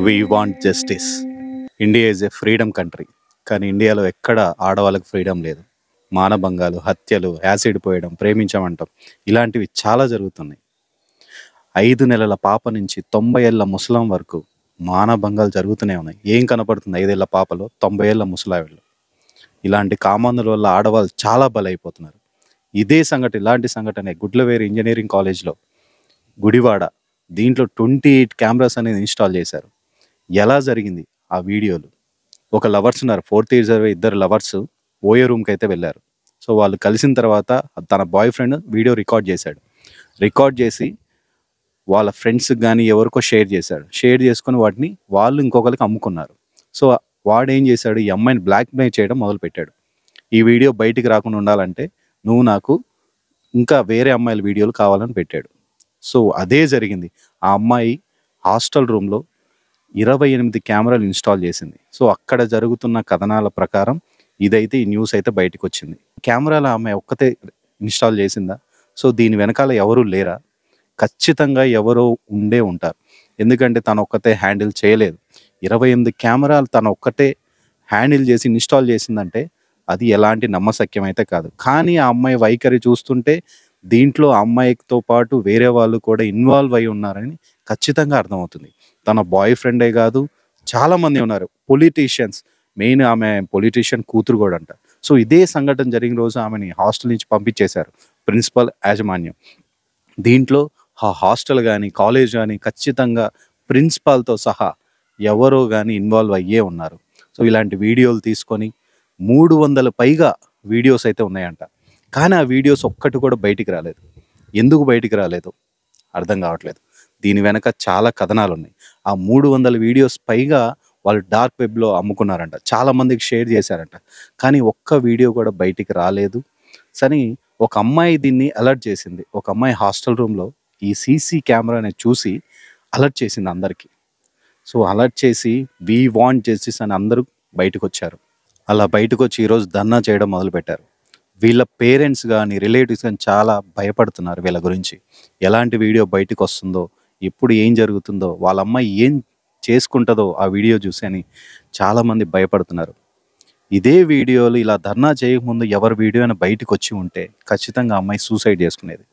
We want justice. India is a freedom country. కానీ ఇండియాలో ఎక్కడ ఆడవాళ్ళకి ఫ్రీడమ్ లేదు. మానభంగాలు, హత్యలు, యాసిడ్ పోయడం, ప్రేమించమంటాం, ఇలాంటివి చాలా జరుగుతున్నాయి. 5 నెలల పాప నుంచి 90 ఏళ్ళ ముసలాం వరకు మానభంగాలు జరుగుతూనే ఉన్నాయి. ఏం కనపడుతుంది 5 ఏళ్ల పాపలో 90 ఏళ్ళ ముసలావిళ్ళు? ఇలాంటి కామాంధుల వల్ల ఆడవాళ్ళు చాలా బలైపోతున్నారు. ఇలాంటి సంఘటన గుడ్లవేరి ఇంజనీరింగ్ కాలేజ్లో గుడివాడ, దీంట్లో 28 కెమెరాస్ అనేది ఇన్స్టాల్ చేశారు. ఎలా జరిగింది ఆ వీడియోలు? ఒక లవర్స్ ఉన్నారు, 4th ఇయర్ చదివే 2 లవర్స్ ఓయో రూమ్కి అయితే వెళ్ళారు. సో వాళ్ళు కలిసిన తర్వాత తన బాయ్ ఫ్రెండ్ వీడియో రికార్డ్ చేశాడు. రికార్డ్ చేసి వాళ్ళ ఫ్రెండ్స్కి కానీ ఎవరికో షేర్ చేశాడు. షేర్ చేసుకొని వాటిని వాళ్ళు ఇంకొకరికి అమ్ముకున్నారు. సో వాడు ఏం చేశాడు, ఈ అమ్మాయిని బ్లాక్మెయిల్ చేయడం మొదలుపెట్టాడు. ఈ వీడియో బయటికి రాకుండా ఉండాలంటే నువ్వు నాకు ఇంకా వేరే అమ్మాయిల వీడియోలు కావాలని పెట్టాడు. సో అదే జరిగింది. ఆ అమ్మాయి హాస్టల్ రూమ్లో 28 కెమెరాలు ఇన్స్టాల్ చేసింది. సో అక్కడ జరుగుతున్న కథనాల ప్రకారం ఇదైతే ఈ న్యూస్ అయితే బయటకు వచ్చింది. కెమెరాలు ఆమె ఒక్కతే ఇన్స్టాల్ చేసిందా? సో దీని వెనకాల ఎవరు లేరా? ఖచ్చితంగా ఎవరో ఉండే ఉంటారు. ఎందుకంటే తను ఒక్కతే హ్యాండిల్ చేయలేదు. 28 కెమెరాలు తను ఒక్కటే హ్యాండిల్ చేసి ఇన్స్టాల్ చేసిందంటే అది ఎలాంటి నమ్మశక్యం అయితే కాదు. కానీ ఆ అమ్మాయి వైఖరి చూస్తుంటే దీంట్లో ఆ అమ్మాయితో పాటు వేరే వాళ్ళు కూడా ఇన్వాల్వ్ అయి ఉన్నారని ఖచ్చితంగా అర్థమవుతుంది. తన బాయ్ ఫ్రెండే కాదు, చాలామంది ఉన్నారు. పొలిటీషియన్స్, మెయిన్ ఆమె పొలిటీషియన్ కూతురు కూడా అంట. సో ఇదే సంఘటన జరిగిన రోజు ఆమెని హాస్టల్ నుంచి పంపించేశారు ప్రిన్సిపల్ యాజమాన్యం. దీంట్లో ఆ హాస్టల్ కానీ కాలేజ్ కానీ ఖచ్చితంగా ప్రిన్సిపాల్తో సహా ఎవరో కానీ ఇన్వాల్వ్ అయ్యే ఉన్నారు. సో ఇలాంటి వీడియోలు తీసుకొని 300 పైగా వీడియోస్ అయితే ఉన్నాయంట. కానీ ఆ వీడియోస్ ఒక్కటి కూడా బయటికి రాలేదు. ఎందుకు బయటికి రాలేదు అర్థం కావట్లేదు. దీని వెనక చాలా కథనాలు ఉన్నాయి. ఆ 300 వీడియోస్ పైగా వాళ్ళు డార్క్ వెబ్లో అమ్ముకున్నారంట, చాలామందికి షేర్ చేశారంట. కానీ ఒక్క వీడియో కూడా బయటికి రాలేదు. సరే, ఒక అమ్మాయి దీన్ని అలర్ట్ చేసింది. ఒక అమ్మాయి హాస్టల్ రూమ్లో ఈ సీసీ కెమెరాని చూసి అలర్ట్ చేసింది అందరికీ. సో అలర్ట్ చేసి వీ వాంట్ జస్టిస్ అని అందరూ బయటకు వచ్చారు. అలా బయటకు వచ్చి ఈరోజు ధర్నా చేయడం మొదలుపెట్టారు. వీళ్ళ పేరెంట్స్ కానీ రిలేటివ్స్ కానీ చాలా భయపడుతున్నారు వీళ్ళ గురించి. ఎలాంటి వీడియో బయటకు వస్తుందో, ఎప్పుడు ఏం జరుగుతుందో, వాళ్ళ అమ్మాయి ఏం చేసుకుంటుందో ఆ వీడియో చూసి అని చాలామంది భయపడుతున్నారు. ఇదే వీడియోలు ఇలా ధర్నా చేయకముందు ఎవరి వీడియో అయినా బయటకు వచ్చి ఉంటే ఖచ్చితంగా అమ్మాయి సూసైడ్ చేసుకునేది.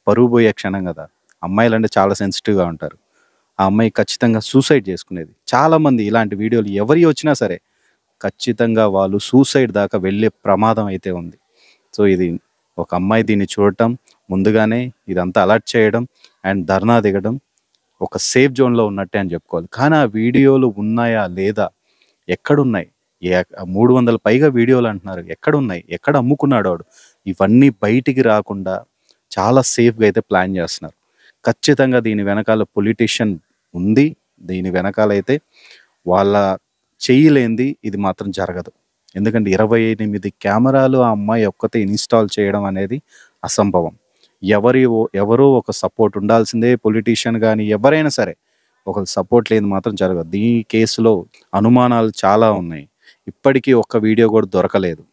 పరువు పోయే క్షణం కదా. అమ్మాయిలు అంటే చాలా సెన్సిటివ్గా ఉంటారు. ఆ అమ్మాయి ఖచ్చితంగా సూసైడ్ చేసుకునేది. చాలామంది ఇలాంటి వీడియోలు ఎవరి వచ్చినా సరే ఖచ్చితంగా వాళ్ళు సూసైడ్ దాకా వెళ్ళే ప్రమాదం అయితే ఉంది. సో ఇది ఒక అమ్మాయి దీన్ని చూడటం, ముందుగానే ఇదంతా అలర్ట్ చేయడం అండ్ ధర్నా దిగడం ఒక సేఫ్ జోన్లో ఉన్నట్టే అని చెప్పుకోవాలి. కానీ ఆ వీడియోలు ఉన్నాయా లేదా, ఎక్కడున్నాయి? 300 పైగా వీడియోలు అంటున్నారు, ఎక్కడున్నాయి? ఎక్కడ అమ్ముకున్నాడు వాడు? ఇవన్నీ బయటికి రాకుండా చాలా సేఫ్గా అయితే ప్లాన్ చేస్తున్నారు. ఖచ్చితంగా దీని వెనకాల పొలిటీషియన్ ఉంది. దీని వెనకాల అయితే వాళ్ళ చేయలేంది ఇది మాత్రం జరగదు. ఎందుకంటే 28 కెమెరాలు ఆ అమ్మాయి ఒక్కతే ఇన్స్టాల్ చేయడం అనేది అసంభవం. ఎవరో ఒక సపోర్ట్ ఉండాల్సిందే. పొలిటీషియన్ కానీ ఎవరైనా సరే ఒక సపోర్ట్ లేని మాత్రం జరగదు. ఈ కేసులో అనుమానాలు చాలా ఉన్నాయి. ఇప్పటికీ ఒక్క వీడియో కూడా దొరకలేదు.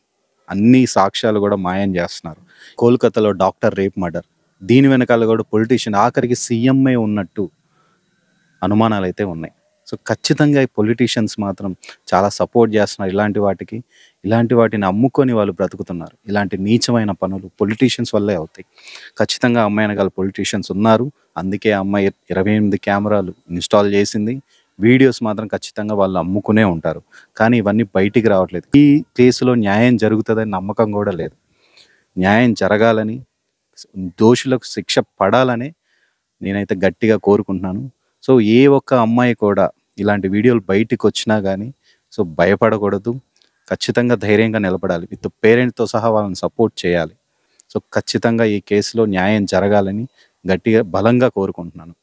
అన్ని సాక్ష్యాలు కూడా మాయం చేస్తున్నారు. కోల్కతాలో డాక్టర్ రేప్ మర్డర్, దీని వెనకాల కూడా పొలిటీషియన్, ఆఖరికి సీఎంఏ ఉన్నట్టు అనుమానాలు అయితే ఉన్నాయి. సో ఖచ్చితంగా ఈ పొలిటీషియన్స్ మాత్రం చాలా సపోర్ట్ చేస్తున్నారు ఇలాంటి వాటిని అమ్ముకొని వాళ్ళు బ్రతుకుతున్నారు. ఇలాంటి నీచమైన పనులు పొలిటీషియన్స్ వల్లే అవుతాయి. ఖచ్చితంగా అమ్మాయి వెనకాల పొలిటీషియన్స్ ఉన్నారు. అందుకే అమ్మాయి 28 కెమెరాలు ఇన్స్టాల్ చేసింది. వీడియోస్ మాత్రం ఖచ్చితంగా వాళ్ళు అమ్ముకునే ఉంటారు. కానీ ఇవన్నీ బయటికి రావట్లేదు. ఈ కేసులో న్యాయం జరుగుతుందని నమ్మకం కూడా లేదు. న్యాయం జరగాలని, దోషులకు శిక్ష పడాలని నేనైతే గట్టిగా కోరుకుంటున్నాను. సో ఏ ఒక్క అమ్మాయి కూడా ఇలాంటి వీడియోలు బయటికి వచ్చినా కానీ సో భయపడకూడదు. ఖచ్చితంగా ధైర్యంగా నిలబడాలి. విత్ పేరెంట్తో సహా వాళ్ళని సపోర్ట్ చేయాలి. సో ఖచ్చితంగా ఈ కేసులో న్యాయం జరగాలని గట్టిగా బలంగా కోరుకుంటున్నాను.